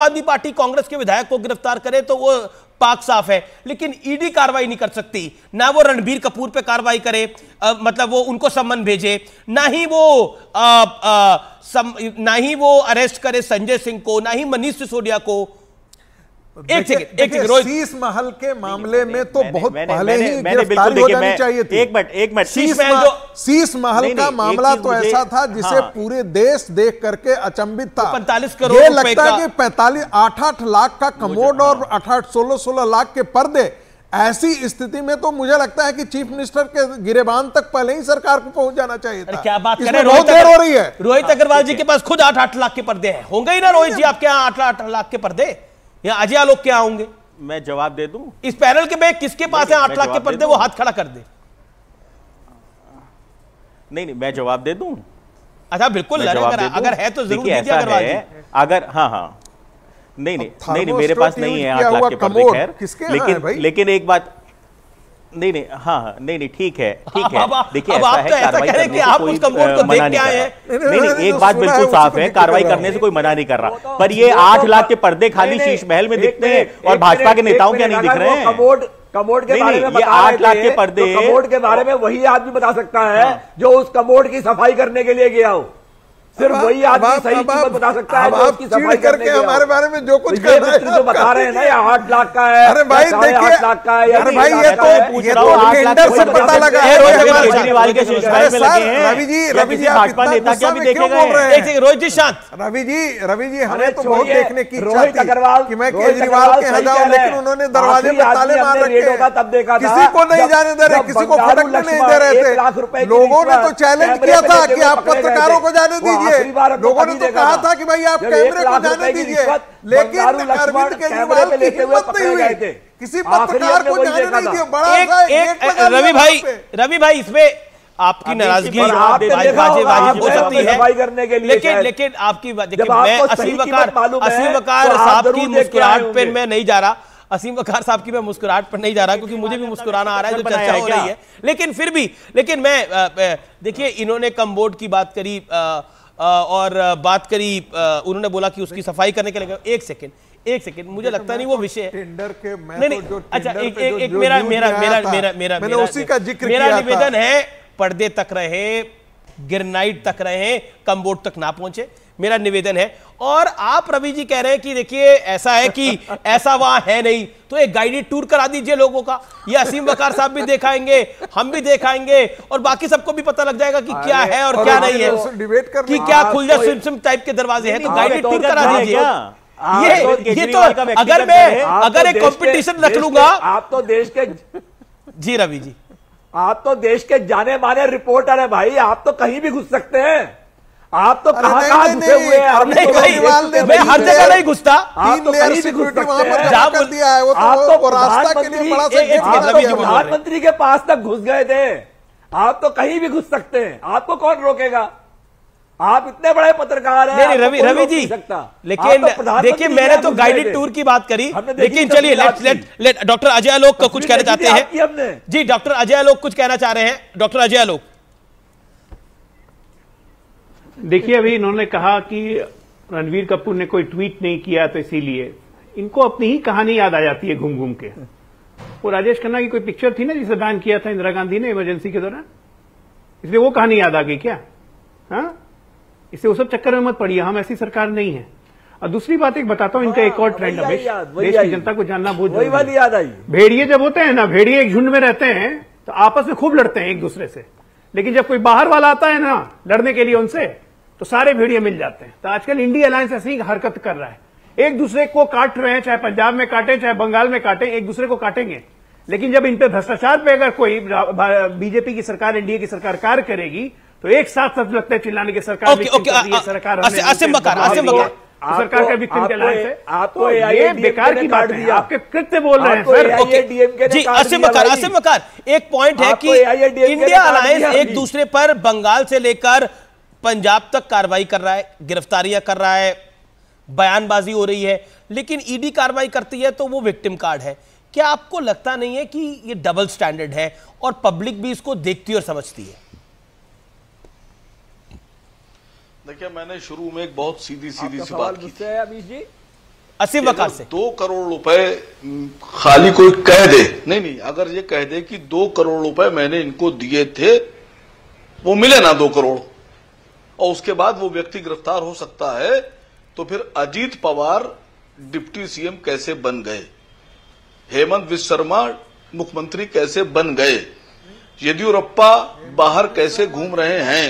आदमी पार्टी कांग्रेस के विधायक को गिरफ्तार करे तो वो पाक साफ है, लेकिन ईडी कार्रवाई नहीं कर सकती। ना वो रणबीर कपूर पे कार्रवाई करे, मतलब वो उनको सम्मन भेजे, ना ही वो अरेस्ट करे संजय सिंह को, ना ही मनीष सिसोदिया को। एक सेकंड शीश महल के मामले में तो बहुत पहले ही गिरफ्तारी हो जानी चाहिए थी। एक मिनट शीश महल का मामला तो ऐसा था जिसे पूरे देश देख करके अचंभित था। 45 करोड़ ये लगता है कि 8 लाख का कमोड और 16 लाख के पर्दे, ऐसी स्थिति में तो मुझे लगता है कि चीफ मिनिस्टर के गिरेबान तक पहले ही सरकार को पहुंच जाना चाहिए था। क्या बात कर रहे हैं, बहुत देर हो रही है। रोहित अग्रवाल जी के पास खुद 8 लाख के पर्दे हैं, होंगे ही ना रोहित जी आपके यहाँ 8 लाख के पर्दे, या अजय आलोक क्या होंगे? मैं जवाब दे दूं? इस पैनल के में किसके पास है 8 लाख के पर्दे? वो हाथ खड़ा कर दे। नहीं, मैं जवाब दे दूं? अच्छा बिल्कुल, अगर है तो जरूर दीजिए अग्रवाल जी। अगर हाँ नहीं मेरे पास नहीं है 8 लाख के पर्दे, खैर, लेकिन एक बात, नहीं ठीक है। देखिए ऐसा है, कार्रवाई करने से कोई मना नहीं कर रहा। नहीं, एक बात बिल्कुल साफ है, कार्रवाई करने से कोई मना नहीं कर रहा, पर ये 8 लाख के पर्दे खाली शीश महल में दिखते हैं और भाजपा के नेताओं क्या नहीं दिख रहे हैं? कमोड के बारे में ये 8 लाख के पर्दे, कमोड के बारे में वही आदमी बता सकता है जो उस कमोड की सफाई करने के लिए गया हो। सिर्फ वही आदमी सही कीमत बता सकता है जो उसकी सफाई करके हमारे बारे में जो कुछ कर रहे हैं, जो बता रहे हैं ना, या 8 लाख का है, अरे भाई देखिए, 8 लाख का है, अरे भाई ये तो टेंडर से पता लगा है। केजरीवाल के शीश महल में लगे हैं। रवि जी भाजपा नेता क्या भी देखे गए? रोहित जी शांत। रवि जी हमें तो बहुत देखने की इच्छा थी कि मैं रोहित केजरीवाल के यहाँ जाऊं, लेकिन उन्होंने दरवाजे में ताले मार रखे, तब देखा किसी को नहीं जाने दे रहे, किसी को फटकने नहीं दे रहे थे। लोगों ने तो चैलेंज किया था कि आप पत्रकारों को जाने दीजिए, लोगों ने तो कहा था कि भाई आप कैमरे को जाने दीजिए, लेकिन अरविंद केजरीवाल की हिम्मत नहीं हुई, किसी पत्रकार को जाने नहीं दिया। बड़ा रवि भाई इसमें आपकी नाराजगी वाजिब हो सकती है, लेकिन आपकी, देखिए मैं असीम वकार साहब की मुस्कुराहट पे मैं नहीं जा रहा, असीम वकार साहब की मैं मुस्कुराहट पर नहीं जा रहा, क्योंकि मुझे भी मुस्कुराना आ रहा है जो चर्चा हो रही है, लेकिन फिर भी, लेकिन मैं देखिए इन्होंने कमबोर्ड की बात करी और बात करी, उन्होंने बोला कि उसकी सफाई करने के लिए। एक सेकंड, मुझे लगता नहीं वो विषय टेंडर के, नहीं, अच्छा एक मेरा उसी का जिक्र मेरा निवेदन है, पर्दे तक रहे, गिरनाइट तक रहे, कमबोर्ड तक ना पहुंचे, मेरा निवेदन है। और आप रवि जी कह रहे हैं कि देखिए ऐसा है कि ऐसा वहां है नहीं, तो एक गाइडेड टूर करा दीजिए लोगों का, ये असीम वकार साहब भी दिखाएंगे, हम भी दिखाएंगे, और बाकी सबको भी पता लग जाएगा कि क्या है और क्या नहीं है, कि क्या खुल जा सिम टाइप के दरवाजे हैं, तो गाइडेड टूर करा दीजिए। ये तो अगर एक कंपटीशन रख लूंगा, आप तो देश के, जी रवि जी, आप तो देश के जाने माने रिपोर्टर है भाई, आप तो कहीं भी घुस सकते हैं, आप तो कहां घुसे हुए हैं? मैं हर जगह नहीं घुसता, आप तो कहीं भी घुस सकते हैं। आप तो रास्ता के लिए बड़ा प्रधानमंत्री के पास तक घुस गए थे, आप तो कहीं भी घुस सकते हैं, आपको कौन रोकेगा? आप इतने बड़े पत्रकार हैं। नहीं रवि जी, लेकिन देखिए मैंने तो गाइडेड टूर की बात करी, लेकिन चलिए लेट डॉक्टर अजय आलोक कुछ कहना चाहते हैं। जी डॉक्टर अजय आलोक कुछ कहना चाह रहे हैं। डॉक्टर अजय आलोक, देखिए अभी इन्होंने कहा कि रणबीर कपूर ने कोई ट्वीट नहीं किया, तो इसीलिए इनको अपनी ही कहानी याद आ जाती है घूम घूम के। वो राजेश खन्ना की कोई पिक्चर थी ना जिसे बैन किया था इंदिरा गांधी ने इमरजेंसी के दौरान, इसलिए वो कहानी याद आ गई क्या? हाँ, इससे वो सब चक्कर में मत पड़िए, हम ऐसी सरकार नहीं है। और दूसरी बात एक बताता हूं, इनका एक और ट्रेंड है, देश की जनता को जानना बहुत वही वाली याद आई। भेड़िए जब होते हैं ना, भेड़िए एक झुंड में रहते हैं तो आपस में खूब लड़ते हैं एक दूसरे से, लेकिन जब कोई बाहर वाला आता है ना लड़ने के लिए उनसे, तो सारे भेड़िए मिल जाते हैं। तो आजकल इंडिया अलायंस ऐसी ही हरकत कर रहा है, एक दूसरे को काट रहे हैं, चाहे पंजाब में काटे चाहे बंगाल में काटे, एक दूसरे को काटेंगे, लेकिन जब इन पे भ्रष्टाचार पे अगर कोई बीजेपी की सरकार, एनडीए की सरकार कार्य करेगी, तो एक साथ सब लगता है चिल्लाने की सरकार सरकार का विक्टिम के अलायंस है। आपको ये बेकार की बात है, आपके कृत्य बोल रहे हैं सर। जी असीम वकार, एक पॉइंट है कि इंडिया अलायंस एक दूसरे पर बंगाल से लेकर पंजाब तक कार्रवाई कर रहा है, गिरफ्तारियां कर रहा है, बयानबाजी हो रही है, लेकिन ईडी कार्रवाई करती है तो वो विक्टिम कार्ड है। क्या आपको लगता नहीं है कि ये डबल स्टैंडर्ड है और पब्लिक भी इसको देखती और समझती है? देखिए मैंने शुरू में एक बहुत सीधी सी बात की थी। अमीश जी असीम वकार से 2 करोड़ रुपए खाली कोई कह दे, नहीं, अगर ये कह दे कि 2 करोड़ रुपए मैंने इनको दिए थे, वो मिले ना 2 करोड़, और उसके बाद वो व्यक्ति गिरफ्तार हो सकता है, तो फिर अजीत पवार डिप्टी सीएम कैसे बन गए, हेमंत बिश्व शर्मा मुख्यमंत्री कैसे बन गए, येदियुरप्पा बाहर कैसे घूम रहे हैं।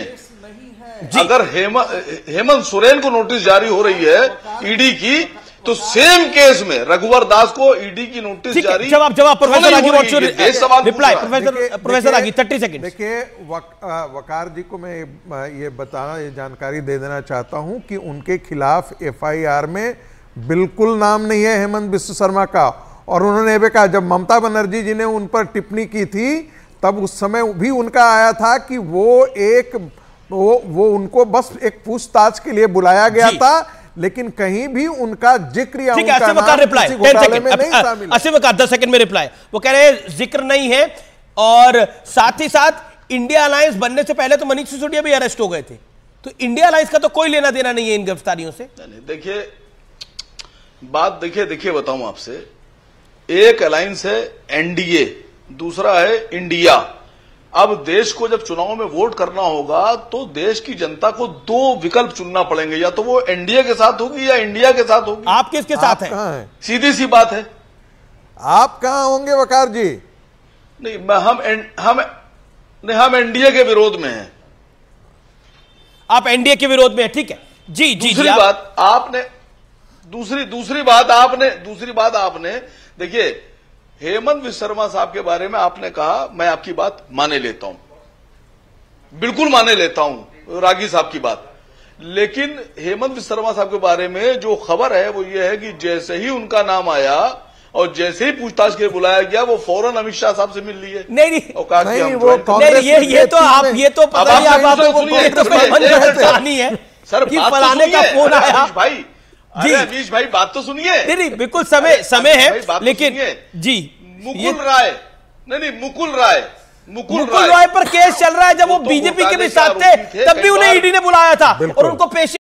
अगर हेमंत सोरेन को नोटिस जारी हो रही है ईडी की, तो सेम केस में रघुवर दास को ईडी की नोटिस जारी। जवाब प्रोफेसर आगी, रिप्लाई प्रोफेसर आगी 30 सेकंड। देखिए वकार जी को मैं ये बताना, ये जानकारी दे देना चाहता हूं कि उनके खिलाफ एफआईआर में बिल्कुल नाम नहीं है हेमंत बिश्व शर्मा का। और उन्होंने ये भी कहा, जब ममता बनर्जी जी ने उन पर टिप्पणी की थी तब उस समय भी उनका आया था कि वो उनको बस एक पूछताछ के लिए बुलाया गया था, लेकिन कहीं भी उनका जिक्र या उनका नाम किसी घोटाले में नहीं शामिल। असीम वकार 10 सेकंड में रिप्लाई। वो कह रहे हैं जिक्र नहीं है, और साथ ही साथ इंडिया अलायंस बनने से पहले तो मनीष सिसोदिया भी अरेस्ट हो गए थे, तो इंडिया अलायंस का तो कोई लेना देना नहीं है इन गिरफ्तारियों से। देखिए बात, देखिए बताऊं आपसे, एक अलायंस है एनडीए, दूसरा है इंडिया। अब देश को जब चुनाव में वोट करना होगा तो देश की जनता को 2 विकल्प चुनना पड़ेंगे, या तो वो एनडीए के साथ होगी या इंडिया के साथ होगी। आप किसके साथ हैं? सीधी सी बात है। आप कहां होंगे वकार जी? नहीं, हम एनडीए के विरोध में हैं। आप एनडीए के विरोध में हैं, ठीक है जी। दूसरी बात आपने देखिए, हेमंत बिश्व शर्मा साहब के बारे में आपने कहा, मैं आपकी बात माने लेता हूं, बिल्कुल माने लेता हूं रागी साहब की बात, लेकिन हेमंत बिश्व शर्मा साहब के बारे में जो खबर है वो ये है कि जैसे ही उनका नाम आया और जैसे ही पूछताछ के लिए बुलाया गया, वो फौरन अमित शाह साहब से मिल लिए। नहीं, और कहा कि ये तो पता नहीं, आप है सर, कि फलाने का फोन आया भाई। जी अमीश भाई, बात तो सुनिए। नहीं, बिल्कुल समय है, लेकिन जी मुकुल राय मुकुल राय पर केस चल रहा है। जब वो बीजेपी के भी साथ थे तब भी उन्हें ईडी ने बुलाया था और उनको पेशी